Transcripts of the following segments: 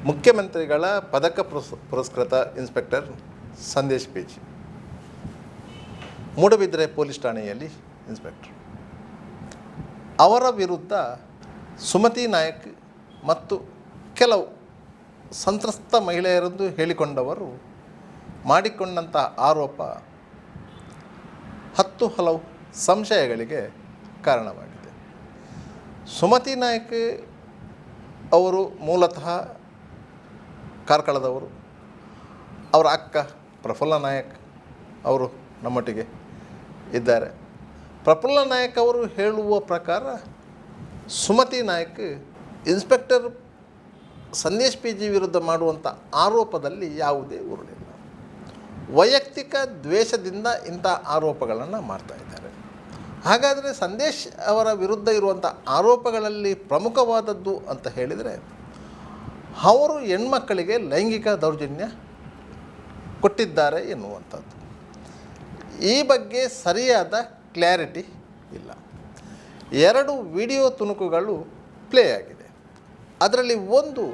ಮುಖ್ಯಮಂತ್ರಿಗಳ ಪದಕ ಪುರಸ್ಕೃತ inspector Sandesh page, Moodbidri police ಠಾಣೆಯಲ್ಲಿ ಇನ್ಸ್ಪೆಕ್ಟರ್. ಅವರ ವಿರುದ್ಧ ಸುಮತಿ ನಾಯಕ್ ಮತ್ತು ಕೆಲವು ಸಂತ್ರಸ್ತ ಮಹಿಳೆಯರೆಂದು ಹೇಳಿಕೊಂಡವರು ಮಾಡಿಕೊಂಡಂಥ ಆರೋಪ 10 ಹಲವು ಸಂಶಯಗಳಿಗೆ ಕಾರಣವಾಗಿದೆ. ಸುಮತಿ ನಾಯಕ್ ಅವರು ಮೂಲತಃ ಕಾರ್ಕಳದವರು. ಅವರ ಅಕ್ಕ ಪ್ರಫುಲ್ಲ ನಾಯಕ್ ಅವರು ನಮ್ಮೊಟ್ಟಿಗೆ ಇದ್ದಾರೆ. ಪ್ರಫುಲ್ಲ ನಾಯಕ್ ಅವರು ಹೇಳುವ ಪ್ರಕಾರ Sumathi Nayak inspector Sandesh P G ವಿರುದ್ಧ ಮಾಡುವಂಥ ಆರೋಪದಲ್ಲಿ ಯಾವುದೇ ಉರುಳಿಲ್ಲ. ವೈಯಕ್ತಿಕ ದ್ವೇಷದಿಂದ ಇಂಥ ಆರೋಪಗಳನ್ನು ಮಾಡ್ತಾಯಿದ್ದಾರೆ. ಹಾಗಾದರೆ ಸಂದೇಶ್ ಅವರ ವಿರುದ್ಧ ಇರುವಂಥ ಆರೋಪಗಳಲ್ಲಿ ಪ್ರಮುಖವಾದದ್ದು ಅಂತ ಹೇಳಿದರೆ, ಅವರು ಹೆಣ್ಮಕ್ಕಳಿಗೆ ಲೈಂಗಿಕ ದೌರ್ಜನ್ಯ ಕೊಟ್ಟಿದ್ದಾರೆ ಎನ್ನುವಂಥದ್ದು. ಈ ಬಗ್ಗೆ ಸರಿಯಾದ ಕ್ಲಾರಿಟಿ ಇಲ್ಲ. 2 ವಿಡಿಯೋ ತುಣುಕುಗಳು ಪ್ಲೇ ಆಗಿದೆ. ಅದರಲ್ಲಿ ಒಂದು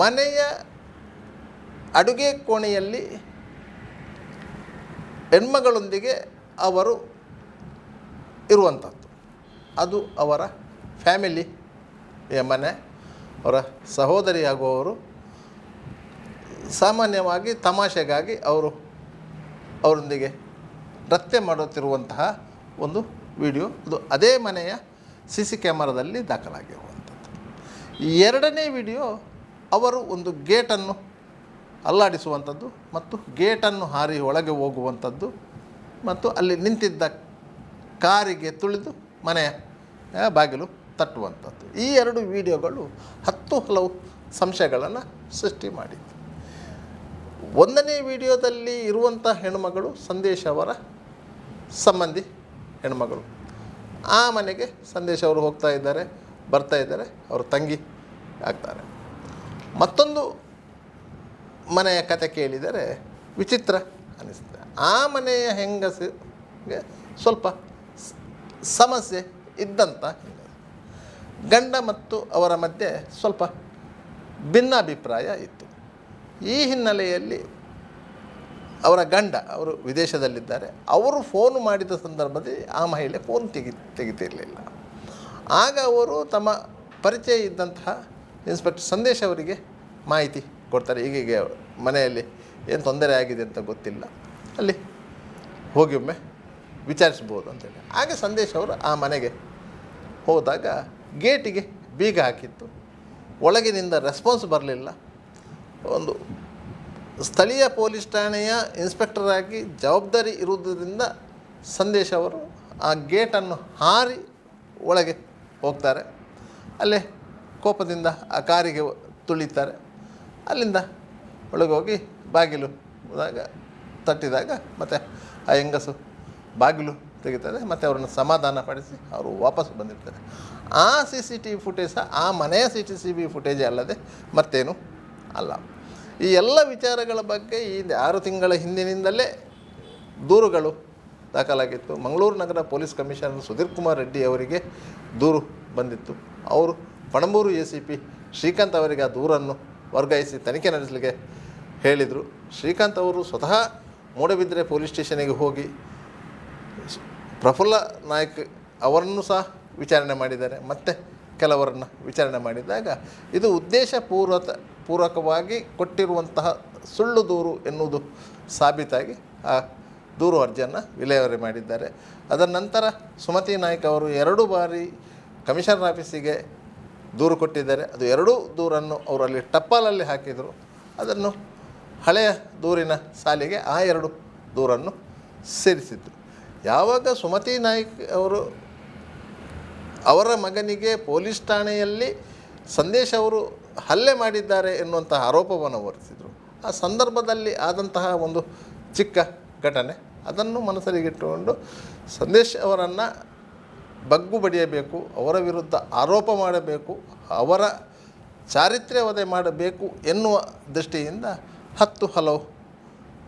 ಮನೆಯ ಅಡುಗೆ ಕೋಣೆಯಲ್ಲಿ ಹೆಣ್ಮಗಳೊಂದಿಗೆ ಅವರು ಇರುವಂಥದ್ದು. ಅದು ಅವರ ಫ್ಯಾಮಿಲಿಯ ಮನೆ. ಅವರ ಸಹೋದರಿ ಆಗುವವರು ಸಾಮಾನ್ಯವಾಗಿ ತಮಾಷೆಗಾಗಿ ಅವರೊಂದಿಗೆ ನೃತ್ಯ ಮಾಡುತ್ತಿರುವಂತಹ ಒಂದು ವಿಡಿಯೋ. ಅದು ಅದೇ ಮನೆಯ CC ಕ್ಯಾಮರಾದಲ್ಲಿ ದಾಖಲಾಗಿರುವಂಥದ್ದು. 2ನೇ ವಿಡಿಯೋ ಅವರು ಒಂದು ಗೇಟನ್ನು ಅಲ್ಲಾಡಿಸುವಂಥದ್ದು ಮತ್ತು ಗೇಟನ್ನು ಹಾರಿ ಒಳಗೆ ಹೋಗುವಂಥದ್ದು ಮತ್ತು ಅಲ್ಲಿ ನಿಂತಿದ್ದ ಕಾರಿಗೆ ತುಳಿದು ಮನೆಯ ಬಾಗಿಲು ತಟ್ಟುವಂಥದ್ದು. ಈ 2 ವಿಡಿಯೋಗಳು 10 ಹಲವು ಸಂಶಯಗಳನ್ನು ಸೃಷ್ಟಿ ಮಾಡಿದೆ. 1ನೇ ವಿಡಿಯೋದಲ್ಲಿ ಇರುವಂಥ ಹೆಣ್ಣುಮಗಳು ಸಂದೇಶ್ ಅವರ ಸಂಬಂಧಿ ಹೆಣ್ಣುಮಗಳು. ಆ ಮನೆಗೆ ಸಂದೇಶ್ ಅವರು ಹೋಗ್ತಾ ಇದ್ದಾರೆ, ಬರ್ತಾ ಇದ್ದಾರೆ, ಅವರು ತಂಗಿ ಆಗ್ತಾರೆ. ಮತ್ತೊಂದು ಮನೆಯ ಕತೆ ಕೇಳಿದರೆ ವಿಚಿತ್ರ ಅನ್ನಿಸ್ತದೆ. ಆ ಮನೆಯ ಹೆಂಗಸಿಗೆ ಸ್ವಲ್ಪ ಸಮಸ್ಯೆ ಇದ್ದಂಥ ಹೆಂಗಸು. ಗಂಡ ಮತ್ತು ಅವರ ಮಧ್ಯೆ ಸ್ವಲ್ಪ ಭಿನ್ನಾಭಿಪ್ರಾಯ ಇತ್ತು. ಈ ಹಿನ್ನೆಲೆಯಲ್ಲಿ ಅವರ ಗಂಡ ಅವರು ವಿದೇಶದಲ್ಲಿದ್ದಾರೆ. ಅವರು ಫೋನ್ ಮಾಡಿದ ಸಂದರ್ಭದಲ್ಲಿ ಆ ಮಹಿಳೆ ಫೋನ್ ತೆಗಿತಿರಲಿಲ್ಲ. ಆಗ ಅವರು ತಮ್ಮ ಪರಿಚಯ ಇದ್ದಂತಹ ಇನ್ಸ್ಪೆಕ್ಟರ್ ಸಂದೇಶ್ ಅವರಿಗೆ ಮಾಹಿತಿ ಕೊಡ್ತಾರೆ. ಹೀಗೆ ಮನೆಯಲ್ಲಿ ಏನು ತೊಂದರೆ ಆಗಿದೆ ಅಂತ ಗೊತ್ತಿಲ್ಲ, ಅಲ್ಲಿ ಹೋಗಿ ಒಮ್ಮೆ ವಿಚಾರಿಸ್ಬೋದು ಅಂತೇಳಿ. ಹಾಗೆ ಸಂದೇಶ್ ಅವರು ಆ ಮನೆಗೆ ಹೋದಾಗ ಗೇಟಿಗೆ ಬೀಗ ಹಾಕಿತ್ತು. ಒಳಗಿನಿಂದ ರೆಸ್ಪಾನ್ಸ್ ಬರಲಿಲ್ಲ. ಒಂದು ಸ್ಥಳೀಯ ಪೊಲೀಸ್ ಠಾಣೆಯ ಇನ್ಸ್ಪೆಕ್ಟರ್ ಆಗಿ ಜವಾಬ್ದಾರಿ ಇರುವುದರಿಂದ ಸಂದೇಶ್ ಅವರು ಆ ಗೇಟನ್ನು ಹಾರಿ ಒಳಗೆ ಹೋಗ್ತಾರೆ. ಅಲ್ಲೇ ಕೋಪದಿಂದ ಆ ಕಾರಿಗೆ ತುಳಿತಾರೆ. ಅಲ್ಲಿಂದ ಒಳಗೆ ಹೋಗಿ ಬಾಗಿಲು ತಟ್ಟಿದಾಗ ಮತ್ತು ಆ ಹೆಂಗಸು ಬಾಗಿಲು ತೆಗಿತಾರೆ. ಮತ್ತು ಅವರನ್ನು ಸಮಾಧಾನಪಡಿಸಿ ಅವರು ವಾಪಸ್ ಬಂದಿರ್ತಾರೆ. ಆ CCTV ಫುಟೇಜ್ ಆ ಮನೆಯ CCTV ಫುಟೇಜೇ ಅಲ್ಲದೆ ಮತ್ತೇನು ಅಲ್ಲ. ಈ ಎಲ್ಲ ವಿಚಾರಗಳ ಬಗ್ಗೆ ಈ 6 ತಿಂಗಳ ಹಿಂದಿನಿಂದಲೇ ದೂರುಗಳು ದಾಖಲಾಗಿತ್ತು. ಮಂಗಳೂರು ನಗರ ಪೊಲೀಸ್ ಕಮಿಷನರ್ ಸುಧೀರ್ ಕುಮಾರ್ ರೆಡ್ಡಿ ಅವರಿಗೆ ದೂರು ಬಂದಿತ್ತು. ಅವರು ಪಣಂಬೂರು ACP ಶ್ರೀಕಾಂತ್ ಅವರಿಗೆ ಆ ದೂರನ್ನು ವರ್ಗಾಯಿಸಿ ತನಿಖೆ ನಡೆಸಲಿಕ್ಕೆ ಹೇಳಿದರು. ಶ್ರೀಕಾಂತ್ ಅವರು ಸ್ವತಃ ಮೂಡಬಿದ್ರೆ ಪೊಲೀಸ್ ಸ್ಟೇಷನಿಗೆ ಹೋಗಿ ಪ್ರಫುಲ್ಲ ನಾಯಕ್ ಅವರನ್ನು ಸಹ ವಿಚಾರಣೆ ಮಾಡಿದ್ದಾರೆ. ಮತ್ತು ಕೆಲವರನ್ನು ವಿಚಾರಣೆ ಮಾಡಿದಾಗ ಇದು ಉದ್ದೇಶಪೂರ್ವಕವಾಗಿ ಕೊಟ್ಟಿರುವಂತಹ ಸುಳ್ಳು ದೂರು ಎನ್ನುವುದು ಸಾಬೀತಾಗಿ ಆ ದೂರು ಅರ್ಜಿಯನ್ನು ವಿಲೇವಾರಿ ಮಾಡಿದ್ದಾರೆ. ಅದರ ನಂತರ ಸುಮತಿ ನಾಯಕ್ ಅವರು 2 ಬಾರಿ ಕಮಿಷನರ್ ಆಫೀಸಿಗೆ ದೂರು ಕೊಟ್ಟಿದ್ದಾರೆ. ಅದು 2 ದೂರನ್ನು ಅವರಲ್ಲಿ ಟಪಾಲಲ್ಲಿ ಹಾಕಿದರು. ಅದನ್ನು ಹಳೆಯ ದೂರಿನ ಸಾಲಿಗೆ ಆ 2 ದೂರನ್ನು ಸೇರಿಸಿದ್ರು. ಯಾವಾಗ ಸುಮತಿ ನಾಯಕ್ ಅವರು ಅವರ ಮಗನಿಗೆ ಪೊಲೀಸ್ ಠಾಣೆಯಲ್ಲಿ ಸಂದೇಶ್ ಅವರು ಹಲ್ಲೆ ಮಾಡಿದ್ದಾರೆ ಎನ್ನುವಂತಹ ಆರೋಪವನ್ನು ಹೊರಿಸಿದರು, ಆ ಸಂದರ್ಭದಲ್ಲಿ ಆದಂತಹ ಒಂದು ಚಿಕ್ಕ ಘಟನೆ ಅದನ್ನು ಮನಸ್ಸಲ್ಲಿಗಿಟ್ಟುಕೊಂಡು ಸಂದೇಶ್ ಅವರನ್ನು ಬಗ್ಗು ಬಡಿಯಬೇಕು, ಅವರ ವಿರುದ್ಧ ಆರೋಪ ಮಾಡಬೇಕು, ಅವರ ಚಾರಿತ್ರ್ಯ ವಧೆ ಮಾಡಬೇಕು ಎನ್ನುವ ದೃಷ್ಟಿಯಿಂದ 10 ಹಲವು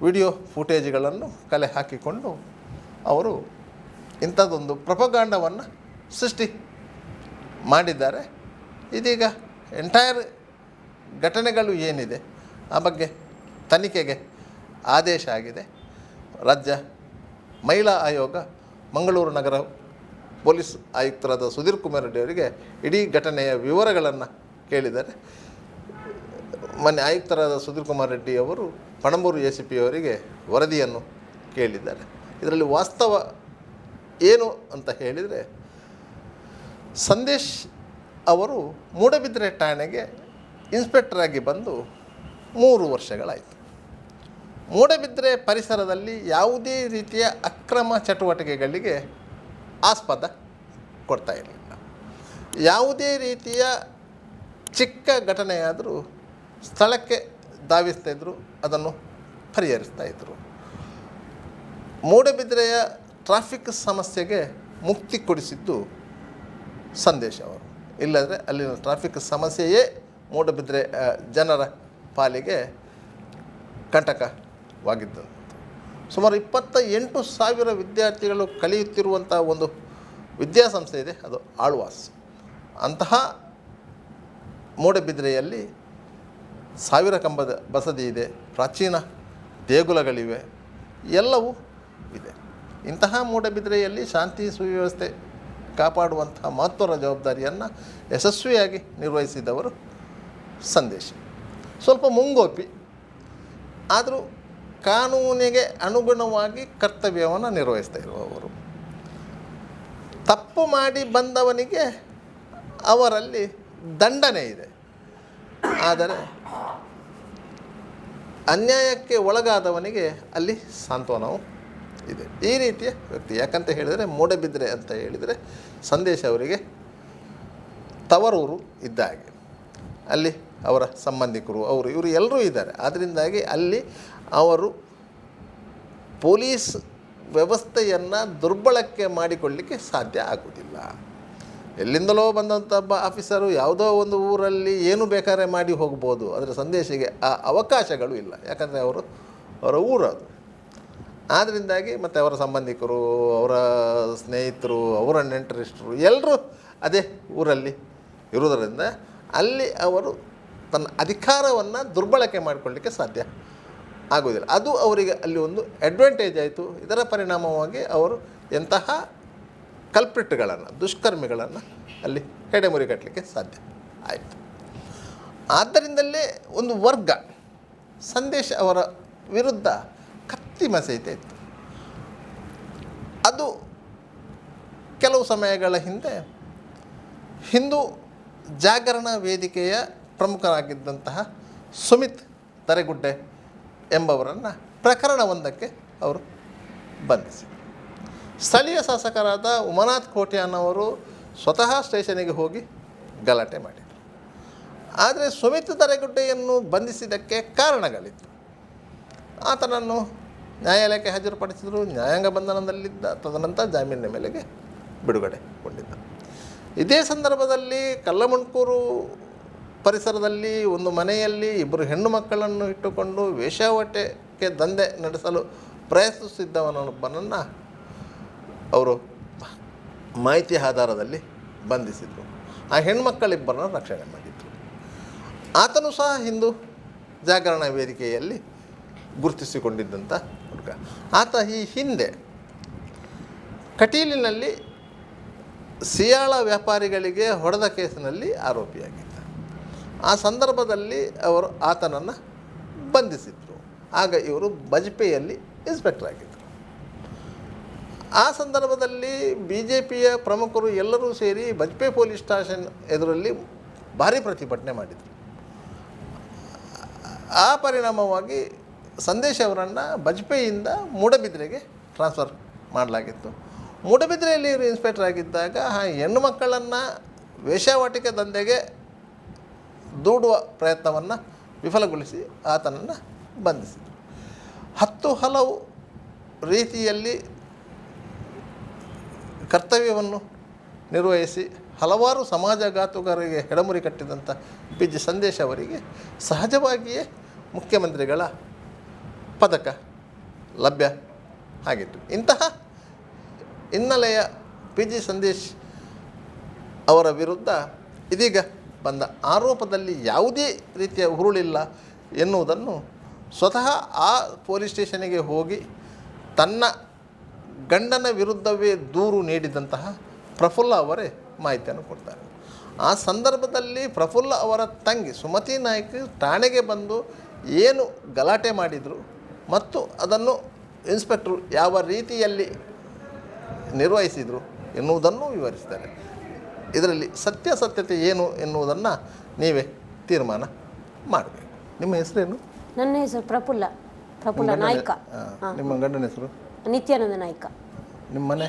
ವಿಡಿಯೋ ಫುಟೇಜ್ಗಳನ್ನು ಕಲೆ ಹಾಕಿಕೊಂಡು ಅವರು ಇಂಥದ್ದೊಂದು ಪ್ರಪಗಾಂಡವನ್ನು ಸೃಷ್ಟಿ ಮಾಡಿದ್ದಾರೆ. ಇದೀಗ ಎಂಟೈರ್ ಘಟನೆಗಳು ಏನಿದೆ ಆ ಬಗ್ಗೆ ತನಿಖೆಗೆ ಆದೇಶ ಆಗಿದೆ. ರಾಜ್ಯ ಮಹಿಳಾ ಆಯೋಗ ಮಂಗಳೂರು ನಗರ ಪೊಲೀಸ್ ಆಯುಕ್ತರಾದ ಸುಧೀರ್ ಕುಮಾರ್ ರೆಡ್ಡಿ ಅವರಿಗೆ ಇಡೀ ಘಟನೆಯ ವಿವರಗಳನ್ನು ಕೇಳಿದ್ದಾರೆ. ಮೊನ್ನೆ ಆಯುಕ್ತರಾದ ಸುಧೀರ್ ಕುಮಾರ್ ರೆಡ್ಡಿ ಅವರು ಪಣಂಬೂರು ACP ಅವರಿಗೆ ವರದಿಯನ್ನು ಕೇಳಿದ್ದಾರೆ. ಇದರಲ್ಲಿ ವಾಸ್ತವ ಏನು ಅಂತ ಹೇಳಿದರೆ, ಸಂದೇಶ್ ಅವರು ಮೂಡಬಿದ್ರೆ ಠಾಣೆಗೆ ಇನ್ಸ್ಪೆಕ್ಟರಾಗಿ ಬಂದು 3 ವರ್ಷಗಳಾಯಿತು. ಮೂಡಬಿದ್ರೆ ಪರಿಸರದಲ್ಲಿ ಯಾವುದೇ ರೀತಿಯ ಅಕ್ರಮ ಚಟುವಟಿಕೆಗಳಿಗೆ ಆಸ್ಪದ ಕೊಡ್ತಾ ಇರಲಿಲ್ಲ. ಯಾವುದೇ ರೀತಿಯ ಚಿಕ್ಕ ಘಟನೆಯಾದರೂ ಸ್ಥಳಕ್ಕೆ ಧಾವಿಸ್ತಾಯಿದ್ರು, ಅದನ್ನು ಪರಿಹರಿಸ್ತಾಯಿದ್ರು. ಮೂಡಬಿದ್ರೆಯ ಟ್ರಾಫಿಕ್ ಸಮಸ್ಯೆಗೆ ಮುಕ್ತಿ ಕೊಡಿಸಿದ್ದು ಸಂದೇಶ್ ಅವರು. ಇಲ್ಲಂದರೆ ಅಲ್ಲಿನ ಟ್ರಾಫಿಕ್ ಸಮಸ್ಯೆಯೇ ಮೂಡಬಿದ್ರೆ ಜನರ ಪಾಲಿಗೆ ಕಂಟಕವಾಗಿದ್ದು. ಸುಮಾರು 28,000 ವಿದ್ಯಾರ್ಥಿಗಳು ಕಲಿಯುತ್ತಿರುವಂಥ ಒಂದು ವಿದ್ಯಾಸಂಸ್ಥೆ ಇದೆ, ಅದು ಆಳ್ವಾಸ್. ಅಂತಹ ಮೂಡಬಿದ್ರೆಯಲ್ಲಿ 1000 ಕಂಬದ ಬಸದಿ ಇದೆ, ಪ್ರಾಚೀನ ದೇಗುಲಗಳಿವೆ, ಎಲ್ಲವೂ ಇದೆ. ಇಂತಹ ಮೂಡಬಿದ್ರೆಯಲ್ಲಿ ಶಾಂತಿ ಸುವ್ಯವಸ್ಥೆ ಕಾಪಾಡುವಂತಹ ಮಹತ್ವದ ಜವಾಬ್ದಾರಿಯನ್ನು ಯಶಸ್ವಿಯಾಗಿ ನಿರ್ವಹಿಸಿದವರು ಸಂದೇಶ್. ಸ್ವಲ್ಪ ಮುಂಗೋಪಿ, ಆದರೂ ಕಾನೂನಿಗೆ ಅನುಗುಣವಾಗಿ ಕರ್ತವ್ಯವನ್ನು ನಿರ್ವಹಿಸ್ತಾ ಇರುವವರು. ತಪ್ಪು ಮಾಡಿ ಬಂದವನಿಗೆ ಅವರಲ್ಲಿ ದಂಡನೆ ಇದೆ, ಆದರೆ ಅನ್ಯಾಯಕ್ಕೆ ಒಳಗಾದವನಿಗೆ ಅಲ್ಲಿ ಸಾಂತ್ವನವು ಇದೆ. ಈ ರೀತಿಯ ವ್ಯಕ್ತಿ. ಯಾಕಂತ ಹೇಳಿದರೆ ಮೂಡಬಿದ್ರೆ ಅಂತ ಹೇಳಿದರೆ ಸಂದೇಶ್ ಅವರಿಗೆ ತವರೂರು ಇದ್ದ ಹಾಗೆ. ಅಲ್ಲಿ ಅವರ ಸಂಬಂಧಿಕರು ಇವರು ಎಲ್ಲರೂ ಇದ್ದಾರೆ. ಆದ್ದರಿಂದಾಗಿ ಅಲ್ಲಿ ಅವರು ಪೊಲೀಸ್ ವ್ಯವಸ್ಥೆಯನ್ನು ದುರ್ಬಳಕೆ ಮಾಡಿಕೊಳ್ಳಲಿಕ್ಕೆ ಸಾಧ್ಯ ಆಗುವುದಿಲ್ಲ. ಎಲ್ಲಿಂದಲೋ ಬಂದಂಥ ಒಬ್ಬ ಆಫೀಸರು ಯಾವುದೋ ಒಂದು ಊರಲ್ಲಿ ಏನು ಬೇಕಾದ್ರೆ ಮಾಡಿ ಹೋಗ್ಬೋದು, ಆದರೆ ಸಂದೇಶಿಗೆ ಆ ಅವಕಾಶಗಳು ಇಲ್ಲ. ಯಾಕಂದರೆ ಅವರ ಊರು ಅದು. ಆದ್ದರಿಂದಾಗಿ ಮತ್ತು ಅವರ ಸಂಬಂಧಿಕರು, ಅವರ ಸ್ನೇಹಿತರು, ಅವರ ನೆಂಟರಿಷ್ಟರು ಎಲ್ಲರೂ ಅದೇ ಊರಲ್ಲಿ ಇರುವುದರಿಂದ ಅಲ್ಲಿ ಅವರು ತನ್ನ ಅಧಿಕಾರವನ್ನು ದುರ್ಬಳಕೆ ಮಾಡಿಕೊಳ್ಳಲಿಕ್ಕೆ ಸಾಧ್ಯ ಆಗೋದಿಲ್ಲ. ಅದು ಅವರಿಗೆ ಅಲ್ಲಿ ಒಂದು ಅಡ್ವಾಂಟೇಜ್ ಆಯಿತು. ಇದರ ಪರಿಣಾಮವಾಗಿ ಅವರು ಎಂತಹ ಕಲ್ಪ್ರಿಟ್ಗಳನ್ನು, ದುಷ್ಕರ್ಮಿಗಳನ್ನು ಅಲ್ಲಿ ಹೆಡೆಮುರಿ ಕಟ್ಟಲಿಕ್ಕೆ ಸಾಧ್ಯ ಆಯಿತು. ಆದ್ದರಿಂದಲೇ ಒಂದು ವರ್ಗ ಸಂದೇಶ್ ಅವರ ವಿರುದ್ಧ ಕತ್ತಿ ಮಸೈತೆ ಇತ್ತು. ಅದು ಕೆಲವು ಸಮಯಗಳ ಹಿಂದೆ ಹಿಂದೂ ಜಾಗರಣ ವೇದಿಕೆಯ ಪ್ರಮುಖರಾಗಿದ್ದಂತಹ ಸುಮಿತ್ ತರೆಗುಡ್ಡೆ ಎಂಬವರನ್ನು ಪ್ರಕರಣವೊಂದಕ್ಕೆ ಅವರು ಬಂಧಿಸಿದರು. ಸ್ಥಳೀಯ ಶಾಸಕರಾದ ಉಮಾನಾಥ್ ಕೋಟ್ಯಾನ್ ಅವರು ಸ್ವತಃ ಸ್ಟೇಷನಿಗೆ ಹೋಗಿ ಗಲಾಟೆ ಮಾಡಿದರು. ಆದರೆ ಸುಮಿತ್ ತರೆಗುಡ್ಡೆಯನ್ನು ಬಂಧಿಸಿದ್ದಕ್ಕೆ ಕಾರಣಗಳಿತ್ತು. ಆತನನ್ನು ನ್ಯಾಯಾಲಯಕ್ಕೆ ಹಾಜರುಪಡಿಸಿದರು. ನ್ಯಾಯಾಂಗ ಬಂಧನದಲ್ಲಿದ್ದ. ತದನಂತರ ಜಾಮೀನಿನ ಮೇಲೆಗೆ ಬಿಡುಗಡೆಗೊಂಡಿದ್ದ. ಇದೇ ಸಂದರ್ಭದಲ್ಲಿ ಕಲ್ಲಮಣ್ಕೂರು ಪರಿಸರದಲ್ಲಿ ಒಂದು ಮನೆಯಲ್ಲಿ 2 ಹೆಣ್ಣು ಮಕ್ಕಳನ್ನು ಇಟ್ಟುಕೊಂಡು ವೇಶ್ಯಾವಾಟಿಕೆ ದಂಧೆ ನಡೆಸಲು ಪ್ರಯತ್ನಿಸುತ್ತಿದ್ದವನೊಬ್ಬನನ್ನು ಅವರು ಮಾಹಿತಿ ಆಧಾರದಲ್ಲಿ ಬಂಧಿಸಿದರು. ಆ ಹೆಣ್ಮಕ್ಕಳಿಬ್ಬರನ್ನು ರಕ್ಷಣೆ ಮಾಡಿದರು. ಆತನು ಸಹ ಹಿಂದೂ ಜಾಗರಣ ವೇದಿಕೆಯಲ್ಲಿ ಗುರುತಿಸಿಕೊಂಡಿದ್ದಂಥ ಹುಡುಗ. ಆತ ಈ ಹಿಂದೆ ಕಟೀಲಿನಲ್ಲಿ ಸಿಯಾಳ ವ್ಯಾಪಾರಿಗಳಿಗೆ ಹೊಡೆದ ಕೇಸಿನಲ್ಲಿ ಆರೋಪಿಯಾಗಿದ್ದ. ಆ ಸಂದರ್ಭದಲ್ಲಿ ಅವರು ಆತನನ್ನು ಬಂಧಿಸಿದರು. ಆಗ ಇವರು ಬಜ್ಪೆಯಲ್ಲಿ ಇನ್ಸ್ಪೆಕ್ಟರ್ ಆಗಿದ್ದರು. ಆ ಸಂದರ್ಭದಲ್ಲಿ BJPಯ ಪ್ರಮುಖರು ಎಲ್ಲರೂ ಸೇರಿ ಬಜ್ಪೆ ಪೊಲೀಸ್ ಸ್ಟೇಷನ್ ಎದುರಲ್ಲಿ ಭಾರೀ ಪ್ರತಿಭಟನೆ ಮಾಡಿದರು. ಆ ಪರಿಣಾಮವಾಗಿ ಸಂದೇಶ್ ಅವರನ್ನು ಬಜ್ಪೆಯಿಂದ ಮೂಡಬಿದ್ರೆಗೆ ಟ್ರಾನ್ಸ್ಫರ್ ಮಾಡಲಾಗಿತ್ತು. ಮೂಡಬಿದ್ರೆಯಲ್ಲಿ ಇವರು ಇನ್ಸ್ಪೆಕ್ಟರ್ ಆಗಿದ್ದಾಗ ಹೆಣ್ಣು ಮಕ್ಕಳನ್ನು ವೇಶ್ಯಾವಾಟಿಕೆ ದಂಧೆಗೆ ದೂಡುವ ಪ್ರಯತ್ನವನ್ನು ವಿಫಲಗೊಳಿಸಿ ಆತನನ್ನು ಬಂಧಿಸಿದರು. 10 ಹಲವು ರೀತಿಯಲ್ಲಿ ಕರ್ತವ್ಯವನ್ನು ನಿರ್ವಹಿಸಿ ಹಲವಾರು ಸಮಾಜಘಾತುಕರಿಗೆ ಹೆಡಮುರಿ ಕಟ್ಟಿದಂಥ PG ಸಂದೇಶ್ ಅವರಿಗೆ ಸಹಜವಾಗಿಯೇ ಮುಖ್ಯಮಂತ್ರಿಗಳ ಪದಕ ಲಭ್ಯ ಆಗಿತ್ತು. ಇಂತಹ ಹಿನ್ನೆಲೆಯ PG ಸಂದೇಶ್ ಅವರ ವಿರುದ್ಧ ಇದೀಗ ಬಂದ ಆರೋಪದಲ್ಲಿ ಯಾವುದೇ ರೀತಿಯ ಹುರುಳಿಲ್ಲ ಎನ್ನುವುದನ್ನು ಸ್ವತಃ ಆ ಪೊಲೀಸ್ ಸ್ಟೇಷನಿಗೆ ಹೋಗಿ ತನ್ನ ಗಂಡನ ವಿರುದ್ಧವೇ ದೂರು ನೀಡಿದಂತಹ ಪ್ರಫುಲ್ಲ ಅವರೇ ಮಾಹಿತಿಯನ್ನು ಕೊಡ್ತಾರೆ. ಆ ಸಂದರ್ಭದಲ್ಲಿ ಪ್ರಫುಲ್ಲ ಅವರ ತಂಗಿ ಸುಮತಿ ನಾಯ್ಕ ಠಾಣೆಗೆ ಬಂದು ಏನು ಗಲಾಟೆ ಮಾಡಿದರು ಮತ್ತು ಅದನ್ನು ಇನ್ಸ್ಪೆಕ್ಟ್ರು ಯಾವ ರೀತಿಯಲ್ಲಿ ನಿರ್ವಹಿಸಿದರು ಎನ್ನುವುದನ್ನು ವಿವರಿಸ್ತಾರೆ. ಇದರಲ್ಲಿ ಸತ್ಯಾಸತ್ಯತೆ ಏನು ಎನ್ನುವುದನ್ನು ನೀವೇ ತೀರ್ಮಾನ ಮಾಡಬೇಕು. ನಿಮ್ಮ ಹೆಸರೇನು? ನನ್ನ ಹೆಸರು ಪ್ರಫುಲ್ಲ ನಾಯ್ಕ. ನಿಮ್ಮ ಗಂಡನ ಹೆಸರು? ನಿತ್ಯಾನಂದ ನಾಯ್ಕ. ನಿಮ್ಮ ಮನೆ?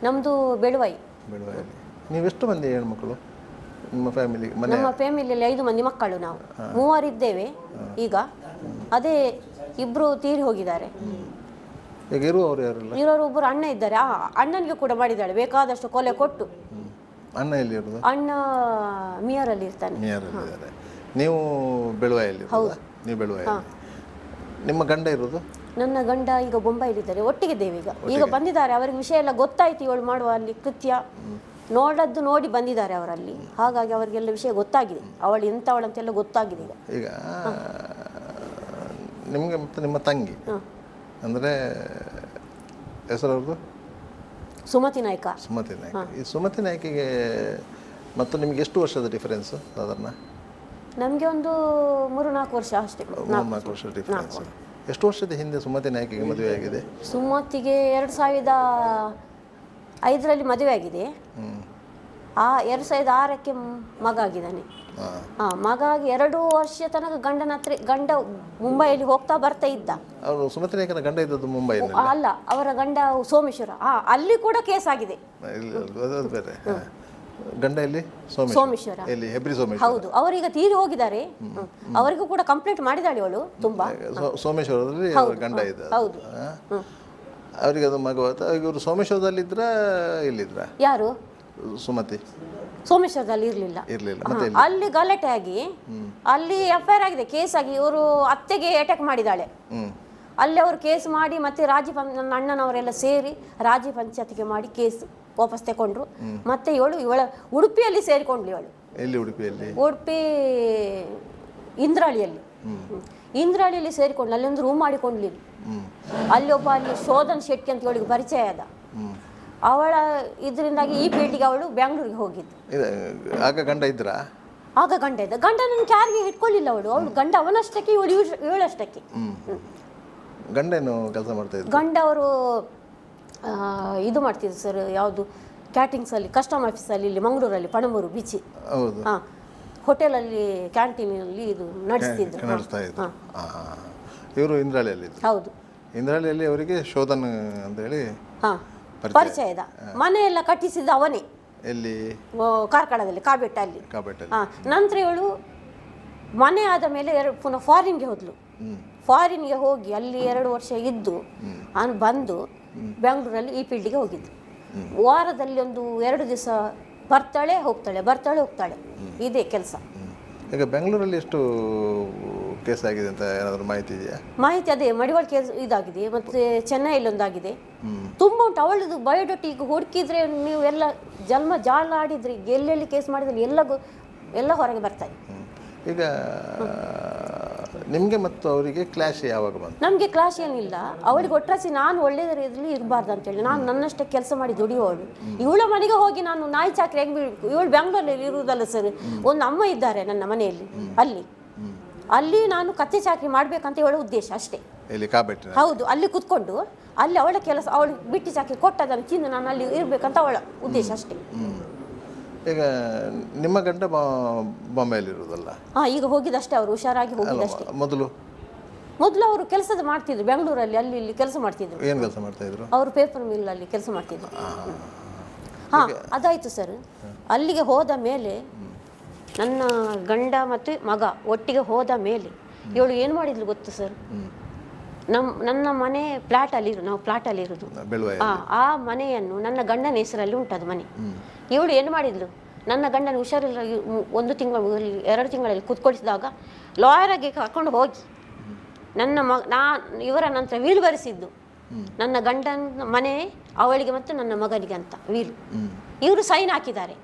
ನಮ್ಮದು ಬೆಳುವಾಯಿ. ಬೆಳುವಾಯಲ್ಲಿ. ನೀವೆಷ್ಟು ಮಂದಿ ಹೆಣ್ಮಕ್ಳು ನಿಮ್ಮ ಫ್ಯಾಮಿಲಿ? ನಮ್ಮ ಫ್ಯಾಮಿಲಿಯಲ್ಲಿ 5 ಮಂದಿ ಮಕ್ಕಳು. ನಾವು 3 ಇದ್ದೇವೆ ಈಗ. ಅದೇ ಇಬ್ಬರು ತೀರಿ ಹೋಗಿದ್ದಾರೆ. ಈಗ ಇರುವವರು ಯಾರಿಲ್ಲ? ಇರೋರು ಒಬ್ಬರು ಅಣ್ಣ ಇದ್ದಾರೆ. ಆ ಅಣ್ಣನಿಗೆ ಕೂಡ ಮಾಡಿದ್ದಾಳೆ ಬೇಕಾದಷ್ಟು ಕೊಲೆ ಕೊಟ್ಟು. ಅಣ್ಣ ಎಲ್ಲಿ ಇರೋದು? ಅಣ್ಣ ಮಿಯರಲ್ಲಿ ಇರ್ತಾನೆ. ಮಿಯರಲ್ಲಿದ್ದಾರೆ. ನೀವು ಬೆಳುವಾಯಲ್ಲಿ? ಹೌದು. ನೀವು ಬೆಳುವಾಯಲ್ಲಿ. ನಿಮ್ಮ ಗಂಡ ಇರೋದು? ನನ್ನ ಗಂಡ ಈಗ ಬೊಂಬೈಲಿದ್ದಾರೆ. ಒಟ್ಟಿಗಿದ್ದೇವೆ ಈಗ ಬಂದಿದ್ದಾರೆ. ಅವರಿಗೆ ವಿಷಯ ಎಲ್ಲ ಗೊತ್ತಾಯ್ತು, ಇವಳು ಮಾಡುವ ಅಲ್ಲಿ ಕೃತ್ಯ ನೋಡದ್ದು ನೋಡಿ ಬಂದಿದ್ದಾರೆ ಅವರಲ್ಲಿ. ಹಾಗಾಗಿ ಅವರಿಗೆಲ್ಲ ವಿಷಯ ಗೊತ್ತಾಗಿದೆ, ಅವಳು ಎಂಥವಳಂತೆಲ್ಲ ಗೊತ್ತಾಗಿದೆ ಈಗ. ನಿಮಗೆ ಮತ್ತು ನಿಮ್ಮ ತಂಗಿ ಅಂದರೆ ಹೆಸರವ್ರದ್ದು? ಸುಮತಿ ನಾಯ್ಕ. ಸುಮತಿ ನಾಯ್ಕ. ಈ ಸುಮತಿ ನಾಯ್ಕಿಗೆ ಮತ್ತು ನಿಮಗೆ ಎಷ್ಟು ವರ್ಷದ ಡಿಫರೆನ್ಸು ಸಾಧಾರಣ? ನಮಗೆ ಒಂದು 3-4 ವರ್ಷ ಅಷ್ಟೇ. 3-4 ವರ್ಷ ಡಿಫರೆನ್ಸ್. ಎಷ್ಟು ವರ್ಷದ ಹಿಂದೆ ಸುಮತಿ ನಾಯ್ಕಿಗೆ ಮದುವೆ ಆಗಿದೆ? ಸುಮತಿಗೆ 2005ರಲ್ಲಿ ಮದುವೆ ಆಗಿದೆ. ಆ 2006ಕ್ಕೆ ಮಗ ಆಗಿದ್ದಾನೆ. ಮಗ ಆಗಿ 2 ವರ್ಷ ತನಕ ಗಂಡ ಮುಂಬೈಯಲ್ಲಿ ಹೋಗ್ತಾ ಬರ್ತಾ ಇದ್ದ. ಅವರು ಸುಮತಿ ನಾಯ್ಕನ ಗಂಡ ಇದ್ದದ್ದು ಮುಂಬೈ ಅಲ್ಲ, ಅವರ ಗಂಡ ಸೋಮೇಶ್ವರ. ಅಲ್ಲಿ ಕೂಡ ಕೇಸ್ ಆಗಿದೆ. ಬೇರೆ ಗಂಡ ಎಲ್ಲಿ? ಸೋಮೇಶ್ವರ. ಎಲ್ಲಿ? ಹೆಬ್ರಿ ಸೋಮೇಶ್ವರ. ಹೌದು, ಅವರೀಗ ತೀರಿ ಹೋಗಿದ್ದಾರೆ. ಅವರಿಗೂ ಕೂಡ ಕಂಪ್ಲೇಂಟ್ ಮಾಡಿದಾಳೆ ಅವಳು ತುಂಬಾ. ಸೋಮೇಶ್ವರದಲ್ಲಿ ಗಂಡ ಇದ್ದ. ಹೌದು. ಅವರಿಗೆ ಅದು ಮಗು. ಇವರು ಸೋಮೇಶ್ವರದಲ್ಲಿದ್ರ ಇಲ್ಲಿದ್ರ? ಯಾರು? ಸುಮತಿ ಸೋಮೇಶ್ವರದಲ್ಲಿ ಇರಲಿಲ್ಲ. ಅಲ್ಲಿ ಗಲಾಟೆ ಆಗಿ ಅಲ್ಲಿ FIR ಆಗಿದೆ, ಕೇಸ್ ಆಗಿ. ಇವರು ಅತ್ತೆಗೆ ಅಟ್ಯಾಕ್ ಮಾಡಿದಾಳೆ. ಅಲ್ಲಿ ಅವರು ಕೇಸ್ ಮಾಡಿ ಮತ್ತೆ ನನ್ನ ಅಣ್ಣನವರೆಲ್ಲ ಸೇರಿ ರಾಜ್ಯ ಪಂಚಾಯತಿಗೆ ಮಾಡಿ ಕೇಸ್ ವಾಪಸ್ ತಗೊಂಡ್ರು. ಮತ್ತೆ ಇವಳ ಉಡುಪಿಯಲ್ಲಿ ಸೇರಿಕೊಂಡ್ಲು. ಇವಳು ಎಲ್ಲಿ? ಉಡುಪಿಯಲ್ಲಿ? ಉಡುಪಿ ಇಂದ್ರಾಳಿಯಲ್ಲಿ ಸೇರಿಕೊಂಡ್ಲು. ಅಲ್ಲಿ ಒಂದು ರೂಮ್ ಮಾಡಿಕೊಂಡ್ಲಿ. ಅಲ್ಲಿ ಶೋಧನ್ ಶೆಟ್ಟಿ ಅಂತ ಇವಳಿಗೆ ಪರಿಚಯ ಆದ. ಅವಳ ಇದರಿಂದಾಗಿ ಈ ಫೀಲ್ಡಿಗೆ ಅವಳು ಬೆಂಗಳೂರಿಗೆ ಹೋಗಿದ್ದು. ಆಗ ಗಂಡ ಇದ್ರ? ಆಗ ಗಂಡ ಇದ್ದ. ಗಂಡ ನನಗೆ ಯಾರಿಗೆ ಇಟ್ಕೊಳ್ಳಿಲ್ಲ ಅವಳು. ಗಂಡ ಅವನಷ್ಟಕ್ಕೆ, ಇವಳಷ್ಟಕ್ಕೆ. ಗಂಡ ಏನು ಕೆಲಸ ಮಾಡ್ತಾ ಇದ್ದ? ಗಂಡ ಅವರು ಇದು ಮಾಡ್ತಿದ್ರು ಸರ್, ಯಾವುದು ಕ್ಯಾಟ್ರಿಂಗ್ಸಲ್ಲಿ, ಕಸ್ಟಮ್ ಆಫೀಸಲ್ಲಿ, ಇಲ್ಲಿ ಮಂಗಳೂರಲ್ಲಿ, ಪಣಮೂರು ಬೀಚಿ. ಹೌದು. ಹೋಟೆಲಲ್ಲಿ ಕ್ಯಾಂಟೀನಲ್ಲಿ ಇದು ನಡೆಸ್ತಾ ಇದ್ರು. ಇವರು ಇಂದ್ರಾಳಿಯಲ್ಲಿ? ಹೌದು. ಇಂದ್ರಾಳಿಯಲ್ಲಿ ಅವರಿಗೆ ಶೋಧನ್ ಅಂತ ಹೇಳಿ ಪರಿಚಯದ. ಮನೆಯೆಲ್ಲ ಕಟ್ಟಿಸಿದ ಅವನೇ. ಎಲ್ಲಿ? ಕಾರ್ಕಳದಲ್ಲಿ, ಕಾಬೆಟ್ಟಲ್ಲಿ. ನಂತರ ಇವಳು ಮನೆ ಆದ ಮೇಲೆ ಪುನಃ ಫಾರಿನ್ಗೆ ಹೋದ್ಲು. ಫಾರಿನ್ಗೆ ಹೋಗಿ ಅಲ್ಲಿ 2 ವರ್ಷ ಇದ್ದು ಬಂದು ಬೆಂಗಳೂರಲ್ಲಿ ಈ ಫೀಲ್ಡಿಗೆ ಹೋಗಿದ್ದು. ವಾರದಲ್ಲಿ ಒಂದು 2 ದಿವಸ ಬರ್ತಾಳೆ ಹೋಗ್ತಾಳೆ. ಇದೇ ಕೆಲಸ. ಈಗ ಬೆಂಗಳೂರಲ್ಲಿ ಎಷ್ಟು ಕೇಸ್ ಆಗಿದೆ ಅಂತ ಏನಾದರೂ ಮಾಹಿತಿ ಇದೆಯಾ? ಮಾಹಿತಿ ಅದೇ ಮಡಿವಾಳ ಕೇಸ್ ಇದಾಗಿದೆ, ಮತ್ತೆ ಚೆನ್ನೈಯಲ್ಲಿ ಒಂದಾಗಿದೆ. ತುಂಬ ಉಂಟು. ಅವಳದು ಬಯೋಡಾಟಿ ಈಗ ಹುಡುಕಿದ್ರೆ ನೀವು ಎಲ್ಲ ಜಾಲ ಆಡಿದ್ರಿ, ಎಲ್ಲೆಲ್ಲಿ ಕೇಸ್ ಮಾಡಿದ್ರೆ ಎಲ್ಲ ಹೊರಗೆ ಬರ್ತಾರೆ. ಈಗ ನಿಮಗೆ ಮತ್ತು ಅವರಿಗೆ ಕ್ಲಾಶ್ ಯಾವಾಗ ಬಂತು? ನಮಗೆ ಕ್ಲಾಶ್ ಏನಿಲ್ಲ. ಅವಳಿಗೆ ಒಟ್ರಾಸಿ ನಾನು ಒಳ್ಳೆಯದರಲ್ಲಿ ಇರಬಾರ್ದು ಅಂತೇಳಿ ನಾನು ನನ್ನಷ್ಟೇ ಕೆಲಸ ಮಾಡಿ ದುಡಿಯೋವಳು. ಇವಳ ಮನೆಗೆ ಹೋಗಿ ನಾನು ನಾಯಿ ಚಾಕರಿ ಹೆಂಗೆ ಬಿಡಬೇಕು? ಇವಳು ಬೆಂಗಳೂರಲ್ಲಿ ಇರುವುದಲ್ಲ ಸರ್. ಒಂದು ಅಮ್ಮ ಇದ್ದಾರೆ ನನ್ನ ಮನೆಯಲ್ಲಿ. ಅಲ್ಲಿ ನಾನು ಕತ್ತೆ ಚಾಕರಿ ಮಾಡಬೇಕಂತ ಇವಳ ಉದ್ದೇಶ ಅಷ್ಟೇ. ಹೌದು, ಅಲ್ಲಿ ಕುತ್ಕೊಂಡು ಅಲ್ಲಿ ಅವಳ ಕೆಲಸ, ಅವಳು ಬಿಟ್ಟು ಚಾಕರಿ ಕೊಟ್ಟದನ್ನು ತಿಂದು ನಾನು ಅಲ್ಲಿ ಇರಬೇಕಂತ ಅವಳ ಉದ್ದೇಶ ಅಷ್ಟೇ. ಈಗ ನಿಮ್ಮ ಗಂಡ ಬಾಂಬೆಯಲ್ಲಿ ಇರುವುದಲ್ಲ? ಈಗ ಹೋಗಿದಷ್ಟೇ, ಅವರು ಹುಷಾರಾಗಿ ಹೋಗಿದಷ್ಟೇ. ಮೊದಲು ಅವರು ಕೆಲಸದ ಮಾಡ್ತಿದ್ರು ಬೆಂಗಳೂರಲ್ಲಿ, ಅಲ್ಲಿ ಇಲ್ಲಿ ಕೆಲಸ ಮಾಡ್ತಿದ್ರು. ಏನು ಕೆಲಸ ಮಾಡ್ತಾ ಇದ್ರು? ಅವರು ಪೇಪರ್ ಮಿಲ್ ಅಲ್ಲಿ ಕೆಲಸ ಮಾಡ್ತಿದ್ರು. ಅದಾಯ್ತು ಸರ್. ಅಲ್ಲಿಗೆ ಹೋದ ಮೇಲೆ ನನ್ನ ಗಂಡ ಮತ್ತು ಮಗ ಒಟ್ಟಿಗೆ ಹೋದ ಮೇಲೆ ಇವಳು ಏನು ಮಾಡಿದ್ಲು ಗೊತ್ತು ಸರ್? ನನ್ನ ಮನೆ ನಾವು ಫ್ಲಾಟಲ್ಲಿ ಇರೋದು. ಆ ಮನೆಯನ್ನು ನನ್ನ ಗಂಡನ ಹೆಸರಲ್ಲಿ ಉಂಟದು ಮನೆ. ಇವಳು ಏನು ಮಾಡಿದ್ಲು, ನನ್ನ ಗಂಡನ ಹುಷಾರಿಲ್ಲ 1 ತಿಂಗಳು 2 ತಿಂಗಳಲ್ಲಿ ಕೂತ್ಕೊಳಿಸಿದಾಗ ಲಾಯರಾಗಿ ಕರ್ಕೊಂಡು ಹೋಗಿ ಇವರ ನಂತರ ವೀಲ್ ಬರೆಸಿದ್ದು. ನನ್ನ ಗಂಡನ ಮನೆ ಅವಳಿಗೆ ಮತ್ತು ನನ್ನ ಮಗನಿಗೆ ಅಂತ ವೀಲ್. ಇವರು ಸೈನ್ ಹಾಕಿದ್ದಾರೆ.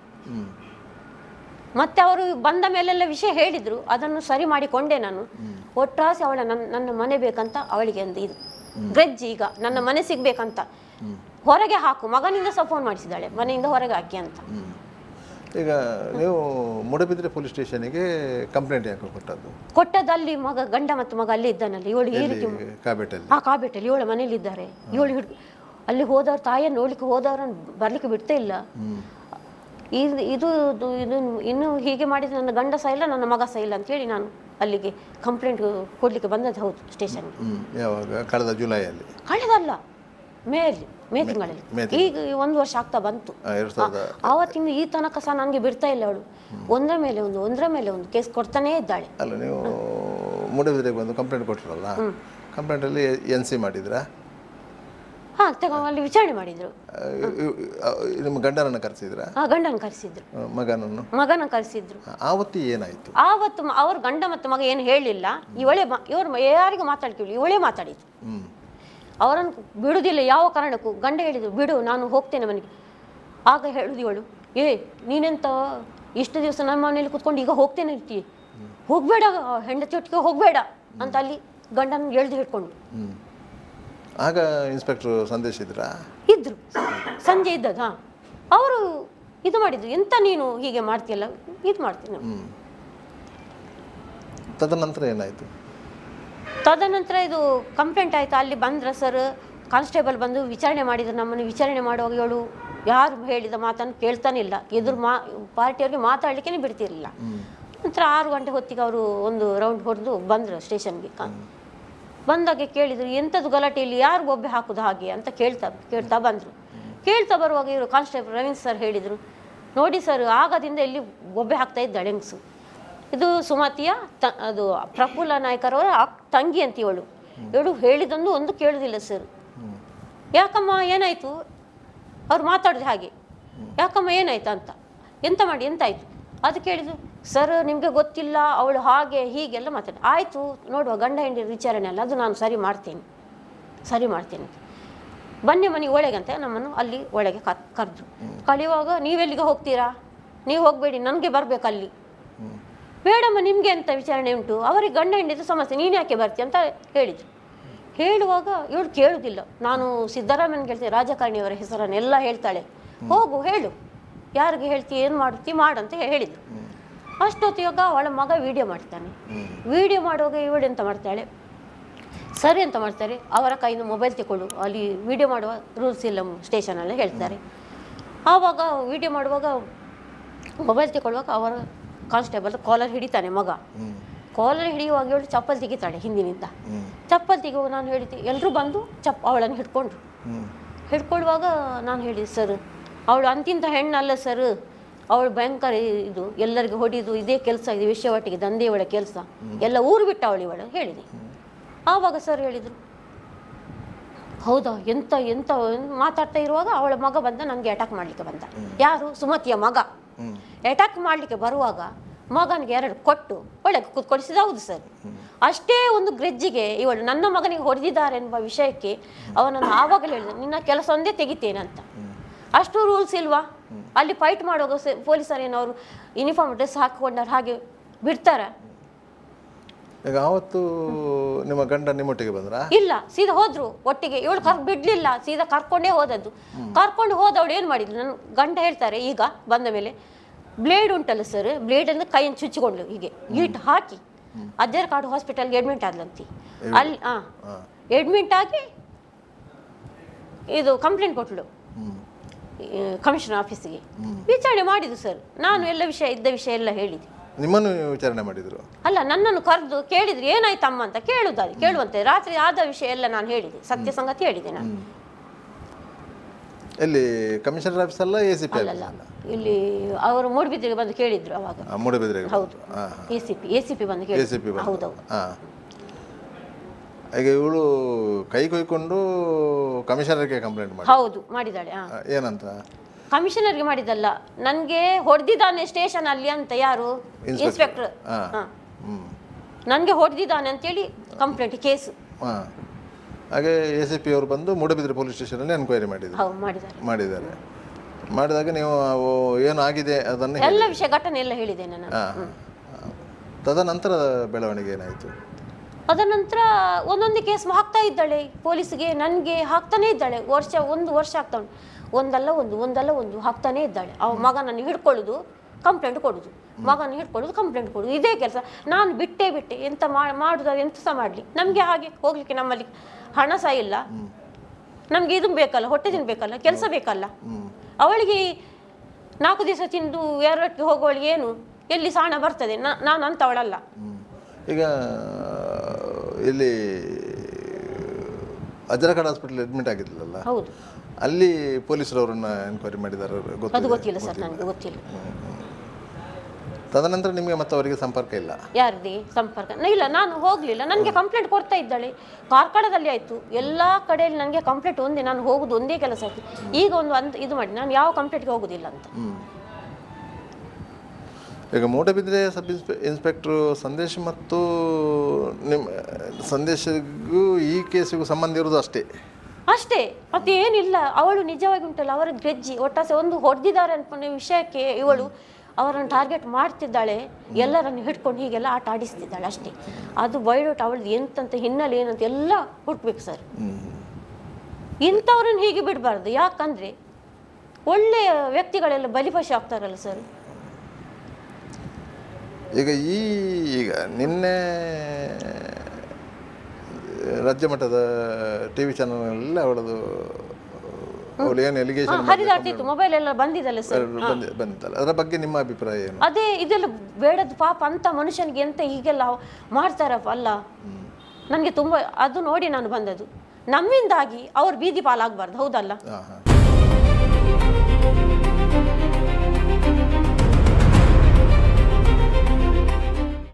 ಮತ್ತೆ ಅವರು ಬಂದ ಮೇಲೆಲ್ಲ ವಿಷಯ ಹೇಳಿದರು, ಅದನ್ನು ಸರಿ ಮಾಡಿಕೊಂಡೆ ನಾನು. ಒಟ್ರಾಸಿ ಅವಳ ನನ್ನ ಮನೆ ಬೇಕಂತ ಅವಳಿಗೆ ಒಂದು ಇದು ಗ್ರೆಜ್, ಈಗ ನನ್ನ ಮನೆ ಸಿಗ್ಬೇಕಂತ ಹೊರಗೆ ಹಾಕು, ಮಗನಿಂದ ಸಹ ಫೋನ್ ಮಾಡಿಸಿದ್ದಾಳೆ, ಮನೆಯಿಂದ ಹೊರಗೆ ಹಾಕಿ ಅಂತ. ಈಗ ನೀವು ಮೂಡಬಿದ್ರೆ ಪೊಲೀಸ್ ಸ್ಟೇಷನಿಗೆ ಕಂಪ್ಲೇಂಟ್ ಯಾಕೆ ಕೊಟ್ಟದಲ್ಲಿ ಗಂಡ ಮತ್ತು ಮಗ ಅಲ್ಲಿ ಇದ್ದಾನಲ್ಲಿ, ಇವಳು ಈ ರೀತಿ ಕಾಬೇಟಲ್ಲಿ ಇವಳ ಮನೇಲಿ ಇದ್ದಾರೆ. ಇವಳು ಅಲ್ಲಿ ಹೋದವ್ರು ತಾಯಿಯನ್ನು ನೋಡ್ಲಿಕ್ಕೆ ಹೋದವ್ರನ್ನ ಬರ್ಲಿಕ್ಕೆ ಬಿಡ್ತಾ ಇಲ್ಲ. ಇದು ಇದು ಇನ್ನು ಹೀಗೆ ಮಾಡಿದ್ರೆ ನನ್ನ ಗಂಡ ಸಹ ಇಲ್ಲ, ನನ್ನ ಮಗ ಸಹ ಇಲ್ಲ ಅಂತೇಳಿ ನಾನು ಅಲ್ಲಿಗೆ ಕಂಪ್ಲೇಂಟ್ ಕೊಡ್ಲಿಕ್ಕೆ ಬಂದದ್ದು. ಹೌದು, ಸ್ಟೇಷನ್ಗೆ. ಯಾವಾಗ? ಕಳೆದ ಜುಲೈಯಲ್ಲಿ? ಕಳೆದಲ್ಲ, ಮೇ ತಿಂಗಳಲ್ಲಿ. ಈಗ 1 ವರ್ಷ ಆಗ್ತಾ ಬಂತು. ಆವತ್ತಿಂದ ಈ ತನಕ ಸಹ ನನಗೆ ಬಿಡ್ತಾ ಇಲ್ಲ ಅವಳು. ಒಂದರ ಮೇಲೆ ಒಂದು ಕೇಸ್ ಕೊಡ್ತಾನೇ ಇದ್ದಾಳೆ. ಅಲ್ಲ, ನೀವು ಮೂಡಬಿದ್ರೆಗೆ ಬಂದು ಕಂಪ್ಲೇಂಟ್ ಕೊಟ್ಟಿರಲ್ಲ, ಕಂಪ್ಲೇಂಟಲ್ಲಿ NC ಮಾಡಿದ್ರಾ? ಅಲ್ಲಿ ವಿಚಾರಣೆ ಮಾಡಿದ್ರು. ನಿಮ್ಮ ಗಂಡನನ್ನು ಕರೆಸಿದ್ರಾ? ಗಂಡನ ಕರೆಸಿದ್ರು. ಮಗನ ಕರೆಸಿದ್ರು. ಆವತ್ತು ಏನಾಯ್ತು? ಆವತ್ತು ಅವ್ರ ಗಂಡ ಮತ್ತು ಮಗ ಏನು ಹೇಳಿಲ್ಲ. ಇವರು ಯಾರಿಗೂ ಮಾತಾಡ್ತೀವಿ, ಇವಳೇ ಮಾತಾಡಿದ್ರು. ಅವರನ್ನು ಬಿಡುವುದಿಲ್ಲ ಯಾವ ಕಾರಣಕ್ಕೂ. ಗಂಡ ಹೇಳಿದ್ರು, ಬಿಡು, ನಾನು ಹೋಗ್ತೇನೆ ಮನೆಗೆ. ಆಗ ಹೇಳುದು ಇವಳು, ನೀನೆಂತ ಇಷ್ಟು ದಿವಸ ನಮ್ಮ ಮನೇಲಿ ಕೂತ್ಕೊಂಡು ಈಗ ಹೋಗ್ತೇನೆ ಇರ್ತೀಯ, ಹೋಗ್ಬೇಡ, ಹೆಂಡತಿ ಒಟ್ಟಿಗೆ ಹೋಗ್ಬೇಡ ಅಂತ ಅಲ್ಲಿ ಗಂಡನ ಎಳ್ದು ಹಿಡ್ಕೊಂಡು. ಆಗ ಇನ್ಸ್ಪೆಕ್ಟರ್ ಸಂದೇಶ್ ಇದ್ರು, ಸಂಜೆ ಇದ್ದದ. ಅವರು ಇದು ಮಾಡಿದ್ರು, ಎಂತ ನೀನು ಹೀಗೆ ಮಾಡ್ತೀಯಲ್ಲ, ಇದು ಮಾಡ್ತೀನಿ. ತದನಂತರ ಏನಾಯ್ತು? ತದನಂತರ ಇದು ಕಂಪ್ಲೇಂಟ್ ಆಯ್ತು. ಅಲ್ಲಿ ಬಂದ್ರ ಸರ್ ಕಾನ್ಸ್ಟೇಬಲ್ ಬಂದು ವಿಚಾರಣೆ ಮಾಡಿದ್ರು. ನಮ್ಮನ್ನು ವಿಚಾರಣೆ ಮಾಡುವಾಗ ಇವಳು ಯಾರು ಹೇಳಿದ ಮಾತನ್ನು ಕೇಳ್ತಾನಿಲ್ಲ, ಎದುರು ಪಾರ್ಟಿಯವ್ರಿಗೆ ಮಾತಾಡಲಿಕ್ಕೆ ಬಿಡ್ತಿರಲಿಲ್ಲ. ನಂತರ 6 ಗಂಟೆ ಹೊತ್ತಿಗೆ ಅವರು ಒಂದು ರೌಂಡ್ ಹೊಡೆದು ಬಂದರು ಸ್ಟೇಷನ್ಗೆ. ಬಂದಾಗೆ ಕೇಳಿದರು, ಎಂಥದ್ದು ಗಲಾಟೆ ಇಲ್ಲಿ, ಯಾರು ಬೊಬ್ಬೆ ಹಾಕೋದು ಹಾಗೆ ಅಂತ ಕೇಳ್ತಾ ಬಂದರು. ಕೇಳ್ತಾ ಬರುವಾಗ ಇವರು ಕಾನ್ಸ್ಟೇಬಲ್ ರವೀಂದ್ರ ಸರ್ ಹೇಳಿದರು, ನೋಡಿ ಸರ್, ಆಗದಿಂದ ಇಲ್ಲಿ ಬೊಬ್ಬೆ ಹಾಕ್ತಾ ಇದ್ದಾಳೆ ಹೆಂಗಸು. ಇದು ಸುಮತಿಯ ಅದು ಪ್ರಫುಲ್ಲ ನಾಯ್ಕರವರ ತಂಗಿ ಅಂತ ಇವಳು ಹೇಳಿದೊಂದು ಒಂದು ಕೇಳುವುದಿಲ್ಲ ಸರ್. ಯಾಕಮ್ಮ ಏನಾಯಿತು? ಅವ್ರು ಮಾತಾಡಿದ್ರು ಹಾಗೆ, ಯಾಕಮ್ಮ ಏನಾಯ್ತು ಅಂತ. ಎಂತಾಯಿತು ಅದು ಕೇಳಿದ್ರು. ಸರ್ ನಿಮಗೆ ಗೊತ್ತಿಲ್ಲ, ಅವಳು ಹಾಗೆ ಹೀಗೆಲ್ಲ ಮಾತಾಡಿ. ಆಯಿತು ನೋಡುವ, ಗಂಡ ಹೆಂಡಿ ವಿಚಾರಣೆ ಅಲ್ಲ, ಅದು ನಾನು ಸರಿ ಮಾಡ್ತೇನೆ ಬನ್ನಿ ಮನೆಗೆ ಒಳಗೆ ಅಂತ ನಮ್ಮನ್ನು ಅಲ್ಲಿ ಒಳಗೆ ಕರೆದ್ರು. ಕಳೆಯುವಾಗ ನೀವೆಲ್ಲಿಗೆ ಹೋಗ್ತೀರಾ? ನೀವು ಹೋಗಬೇಡಿ, ನನಗೆ ಬರಬೇಕು ಅಲ್ಲಿ. ಬೇಡಮ್ಮ, ನಿಮಗೆ ಎಂತ ವಿಚಾರಣೆ ಉಂಟು, ಅವರಿಗೆ ಗಂಡ ಹೆಂಡಿದು ಸಮಸ್ಯೆ, ನೀನು ಯಾಕೆ ಬರ್ತೀಯ ಅಂತ ಹೇಳಿದರು. ಹೇಳುವಾಗ ಇವಳು ಕೇಳುವುದಿಲ್ಲ. ನಾನು ಸಿದ್ದರಾಮಯ್ಯನ ಹೇಳ್ತೇನೆ, ರಾಜಕಾರಣಿಯವರ ಹೆಸರನ್ನೆಲ್ಲ ಹೇಳ್ತಾಳೆ. ಹೋಗು ಹೇಳು, ಯಾರಿಗೆ ಹೇಳ್ತಿ, ಏನು ಮಾಡ್ತಿ ಮಾಡಂತ ಹೇಳಿದರು. ಅಷ್ಟೊತ್ತಿಗೆ ಅವಳ ಮಗ ವಿಡಿಯೋ ಮಾಡ್ತಾನೆ. ವಿಡಿಯೋ ಮಾಡುವಾಗ ಇವಳು ಎಂತ ಮಾಡ್ತಾಳೆ, ಸರಿ ಅಂತ ಮಾಡ್ತಾರೆ, ಅವರ ಕೈಯಿಂದ ಮೊಬೈಲ್ ತಗೊಳ್ಳು, ಅಲ್ಲಿ ವಿಡಿಯೋ ಮಾಡುವ ರೂಲ್ಸ್ ಇಲ್ಲ ಸ್ಟೇಷನಲ್ಲಿ ಹೇಳ್ತಾರೆ. ಆವಾಗ ವಿಡಿಯೋ ಮಾಡುವಾಗ ಮೊಬೈಲ್ ತಗೊಳ್ಳುವಾಗ ಅವರ ಕಾನ್ಸ್ಟೇಬಲ್ ಕಾಲರ್ ಹಿಡಿತಾನೆ ಮಗ. ಕಾಲರ್ ಹಿಡಿಯುವಾಗ ಇವಳು ಚಪ್ಪಲ್ ತೆಗಿತಾಳೆ ಹಿಂದಿನಿಂದ. ಚಪ್ಪಲ್ ತೆಗೆಯುವಾಗ ನಾನು ಹೇಳಿದ್ದೆ, ಎಲ್ಲರೂ ಬಂದು ಅವಳನ್ನು ಹಿಡ್ಕೊಳ್ಳುವಾಗ ನಾನು ಹೇಳಿದೆ, ಸರ್ ಅವಳು ಅಂತಿಂತ ಹೆಣ್ಣಲ್ಲ ಸರ್, ಅವಳು ಭಯಂಕರ ಇದು, ಎಲ್ಲರಿಗೂ ಹೊಡಿದು ಇದೇ ಕೆಲಸ, ಇದು ವಿಷಯ ಒಟ್ಟಿಗೆ ದಂಧೆ ಒಳ ಕೆಲಸ, ಎಲ್ಲ ಊರು ಬಿಟ್ಟ ಅವಳು ಹೇಳಿದೆ. ಆವಾಗ ಸರ್ ಹೇಳಿದರು, ಹೌದಾ, ಎಂತ ಮಾತಾಡ್ತಾ ಇರುವಾಗ ಅವಳ ಮಗ ಬಂದ ನನಗೆ ಅಟ್ಯಾಕ್ ಮಾಡಲಿಕ್ಕೆ ಬಂದ. ಯಾರು? ಸುಮತಿಯ ಮಗ. ಅಟ್ಯಾಕ್ ಮಾಡಲಿಕ್ಕೆ ಬರುವಾಗ ಮಗನಿಗೆ 2 ಕೊಟ್ಟು ಒಳಗೆ ಕೂತ್ಕೊಳಿಸಿದ. ಹೌದು ಸರ್, ಅಷ್ಟೇ ಒಂದು ಗ್ರೆಜ್ಜಿಗೆ ಇವಳು ನನ್ನ ಮಗನಿಗೆ ಹೊಡೆದಿದ್ದಾರೆ ಎನ್ನುವ ವಿಷಯಕ್ಕೆ ಅವನನ್ನು ಆವಾಗಲೇ ಹೇಳಿದ, ನಿನ್ನ ಕೆಲಸ ಒಂದೇ ತೆಗಿತೇನೆ ಅಂತ. ಅಷ್ಟು ರೂಲ್ಸ್ ಇಲ್ವಾ? ಅಲ್ಲಿ ಫೈಟ್ ಮಾಡುವಾಗ ಪೊಲೀಸರೇನವರು ಯೂನಿಫಾರ್ಮ್ ಡ್ರೆಸ್ ಹಾಕಿಕೊಂಡವ್ರು ಹಾಗೆ ಬಿಡ್ತಾರ? ಈಗ ಆವತ್ತು ನಿಮ್ಮ ಗಂಡ ನಿಮ್ಮೊಟ್ಟಿಗೆ ಬಂದ್ರ? ಇಲ್ಲ, ಸೀದಾ ಹೋದ್ರು ಒಟ್ಟಿಗೆ. ಇವಳು ಬಿಡ್ಲಿಲ್ಲ, ಸೀದಾ ಕರ್ಕೊಂಡೇ ಹೋದದ್ದು. ಕರ್ಕೊಂಡು ಹೋದವಳು ಏನು ಮಾಡಿದ್ಲು, ನನ್ನ ಗಂಡ ಹೇಳ್ತಾರೆ ಈಗ ಬಂದ ಮೇಲೆ, ಬ್ಲೇಡ್ ಉಂಟಲ್ಲ ಸರ್, ಬ್ಲೇಡನ್ನು ಕೈಯನ್ನು ಚುಚ್ಚಿಕೊಂಡು ಹೀಗೆ ಗೀಟ್ ಹಾಕಿ ಅಜ್ಜರಕಾಡು ಹಾಸ್ಪಿಟಲ್ಗೆ ಅಡ್ಮಿಟ್ ಆದ್ಲಂತಿ. ಅಲ್ಲಿ ಅಡ್ಮಿಟ್ ಆಗಿ ಇದು ಕಂಪ್ಲೇಂಟ್ ಕೊಟ್ಲು ಕಮಿಷನರ್ ಆಫೀಸಿಗೆ. ವಿಚಾರಣೆ ಮಾಡಿದ್ದು ಸರ್, ನಾನು ಎಲ್ಲ ಇದ್ದ ವಿಷಯ ಎಲ್ಲ ಹೇಳಿದೆ. ನಿಮ್ಮನ್ನು ವಿಚಾರಣೆ ಮಾಡಿದ್ರು? ಅಲ್ಲ, ನನ್ನನ್ನು ಕರೆದು ಕೇಳಿದ್ರು, ಏನಾಯ್ತಮ್ಮ ಅಂತ ಕೇಳುವಂತೆ. ರಾತ್ರಿ ಆದ ವಿಷಯ ಎಲ್ಲ ನಾನು ಹೇಳಿದೆ, ಸತ್ಯ ಸಂಗತಿ ಹೇಳಿದೆ ನಾನು. ಎಲ್ಲಿ ಕಮಿಷನರ್ ಆಫೀಸ್ ಅಲ್ಲ, ACP ಅಲ್ಲ, ಇಲ್ಲಿ ಅವರು ಮೂಡುಬಿದ್ರೆಗೆ ಬಂದು ಕೇಳಿದ್ರು ಅವಾಗ. ಮೂಡುಬಿದ್ರೆಗೆ? ಹೌದು, ACP ಬಂದು ಕೇಳಿದ್ರು. ಹೌದೌದು. ಈಗ ಇವಳು ಕೈ ಕೊಯ್ಕೊಂಡು ಕಮಿಷನರ್ಗೆ ಕಂಪ್ಲೇಂಟ್ ಮಾಡಿ? ಹೌದು, ಮಾಡಿದ್ದಾಳೆ. ಏನಂತ? ಕಮಿಷನರ್ಗೆ ಮಾಡಿದಲ್ಲ, ನನಗೆ ಹೊಡೆದಿದ್ದಾನೆ ಸ್ಟೇಷನ್ ಅಲ್ಲಿ ಅಂತ. ಯಾರು? ಇನ್ಸ್ಪೆಕ್ಟರ್. ನನಗೆ ಹೊಡೆದಿದ್ದಾನೆ ಅಂತೇಳಿ ಕಂಪ್ಲೇಂಟ್ ಕೇಸು. ಹಾಗೆ ACP ಅವರು ಬಂದು ಮೂಡುಬಿದ್ರೆ ಪೊಲೀಸ್ ಸ್ಟೇಷನಲ್ಲಿ ಎನ್ಕ್ವೈರಿ ಮಾಡಿದ್ದಾರೆ. ಮಾಡಿದ್ದಾರೆ. ಮಾಡಿದಾಗ ನೀವು ಅವು ಏನಾಗಿದೆ ಅದನ್ನು ಎಲ್ಲ ವಿಷಯ ಘಟನೆ ಎಲ್ಲ ಹೇಳಿದ್ದೇನೆ ನಾನು. ತದನಂತರ ಬೆಳವಣಿಗೆ ಏನಾಯಿತು? ಅದನಂತರ ಒಂದೊಂದು ಕೇಸ್ ಹಾಕ್ತಾ ಇದ್ದಾಳೆ ಪೊಲೀಸ್ಗೆ, ನನಗೆ ಹಾಕ್ತಾನೇ ಇದ್ದಾಳೆ. ಒಂದು ವರ್ಷ ಆಗ್ತಾ ಉಂಟು. ಒಂದಲ್ಲ ಒಂದು ಹಾಕ್ತಾನೇ ಇದ್ದಾಳೆ. ಅವ ಮಗನನ್ನು ಹಿಡ್ಕೊಳ್ಳೋದು, ಕಂಪ್ಲೇಂಟ್ ಕೊಡೋದು, ಮಗನ ಹಿಡ್ಕೊಳ್ಳೋದು, ಕಂಪ್ಲೇಂಟ್ ಕೊಡೋದು, ಇದೇ ಕೆಲಸ. ನಾನು ಬಿಟ್ಟೆ ಎಂತ ಮಾಡೋದು, ಎಂತ ಸಹ ಮಾಡಲಿ. ನಮಗೆ ಹಾಗೆ ಹೋಗ್ಲಿಕ್ಕೆ ನಮ್ಮಲ್ಲಿ ಹಣ ಸಹ ಇಲ್ಲ, ನಮಗೆ ಇದು ಬೇಕಲ್ಲ, ಹೊಟ್ಟೆ ತಿನ್ಬೇಕಲ್ಲ, ಕೆಲಸ ಬೇಕಲ್ಲ. ಅವಳಿಗೆ 4 ದಿವಸ ತಿಂದು ಎರಡಕ್ಕೆ ಹೋಗುವವಳಿಗೆ ಏನು ಎಲ್ಲಿ ಸಾಣ ಬರ್ತದೆ? ನಾನು ಅಂತವಳಲ್ಲ. ಈಗ ಇಲ್ಲಿ ಅಜರಕಾಡ್ ಹಾಸ್ಪಿಟಲ್ ಅಡ್ಮಿಟ್ ಆಗಿದ್ಲಲ್ಲ, ಹೌದು, ಅಲ್ಲಿ ಪೊಲೀಸರವರನ್ನ ಎನ್ಕ್ವೈರಿ ಮಾಡಿದ್ದಾರೆ, ಅದು ಗೊತ್ತಿಲ್ಲ ಸರ್, ನನಗೆ ಗೊತ್ತಿಲ್ಲ. ತದನಂತರ ನಿಮಗೆ ಮತ್ತೆ ಅವರಿಗೆ ಸಂಪರ್ಕ ಇಲ್ಲ? ಯಾರಿಗೆ ಸಂಪರ್ಕ ಇಲ್ಲ, ನಾನು ಹೋಗಲಿಲ್ಲ. ನನಗೆ ಕಂಪ್ಲೇಂಟ್ ಕೊಡ್ತಾ ಇದ್ದಾಳೆ. ಕಾರ್ಕಳದಲ್ಲಿ ಆಯಿತು, ಎಲ್ಲ ಕಡೆಯಲ್ಲಿ ನನಗೆ ಕಂಪ್ಲೇಂಟ್ ಒಂದೇ, ನಾನು ಹೋಗೋದು ಒಂದೇ ಕೆಲಸ ಆಯಿತು. ಈಗ ಇದು ಮಾಡಿ ನಾನು ಯಾವ ಕಂಪ್ಲೇಂಟ್ಗೆ ಹೋಗೋದಿಲ್ಲ ಅಂತ. ಈಗ ಮೂಡಬಿದ್ರೆ ಸಬ್ ಇನ್ಸ್ಪೆಕ್ಟ್ರು ಸಂದೇಶ್ ಮತ್ತು ನಿಮ್ಮ ಸಂದೇಶಗೂ ಈ ಕೇಸಿಗೂ ಸಂಬಂಧ ಇರೋದು ಅಷ್ಟೇ, ಮತ್ತೆ ಏನಿಲ್ಲ. ಅವಳು ನಿಜವಾಗಿ ಉಂಟಲ್ಲ, ಅವರ ಗ್ರೆಜ್ಜಿ ಒಟ್ಟಾಸೆ ಒಂದು ಹೊಡೆದಿದ್ದಾರೆ ಅನ್ಕೊಂಡ ವಿಷಯಕ್ಕೆ ಇವಳು ಅವರನ್ನು ಟಾರ್ಗೆಟ್ ಮಾಡ್ತಿದ್ದಾಳೆ, ಎಲ್ಲರನ್ನು ಹಿಡ್ಕೊಂಡು ಹೀಗೆಲ್ಲ ಆಟ ಆಡಿಸ್ತಿದ್ದಾಳೆ ಅಷ್ಟೇ. ಅದು ಬಯೋಡಾಟ ಅವಳದು ಎಂತಂತ ಹಿನ್ನೆಲೆ ಏನಂತ ಎಲ್ಲ ಹುಟ್ಬೇಕು ಸರ್. ಇಂಥವ್ರನ್ನ ಹೀಗೆ ಬಿಡಬಾರ್ದು. ಯಾಕಂದರೆ ಒಳ್ಳೆಯ ವ್ಯಕ್ತಿಗಳೆಲ್ಲ ಬಲಿಪಶು ಆಗ್ತಾರಲ್ಲ ಸರ್. ಈಗ ನಿನ್ನೆ ರಾಜ್ಯ ಮಟ್ಟದ ಟಿವಿ ಚಾನಲ್ ಅವಳದು ಅವಳು ಏನು ಎಲಿಗೇಷನ್ ಹರಿದಾಡ್ತಿತ್ತು, ಮೊಬೈಲ್ ಎಲ್ಲ ಬಂದಿದ್ದಲ್ಲ ಸರ್, ಬಂದಿದ್ದಲ್ಲ, ಅದರ ಬಗ್ಗೆ ನಿಮ್ಮ ಅಭಿಪ್ರಾಯ ಏನು? ಅದೇ ಇದೆಲ್ಲ ಬೇಡದು ಪಾಪ, ಅಂತ ಮನುಷ್ಯನಿಗೆ ಎಂತ ಹೀಗೆಲ್ಲ ಮಾಡ್ತಾರಪ್ಪ ಅಲ್ಲ. ನನಗೆ ತುಂಬ ಅದು ನೋಡಿ ನಾನು ಬಂದದ್ದು. ನಮ್ಮಿಂದಾಗಿ ಅವ್ರು ಬೀದಿ ಪಾಲಾಗಬಾರ್ದು, ಹೌದಲ್ಲ?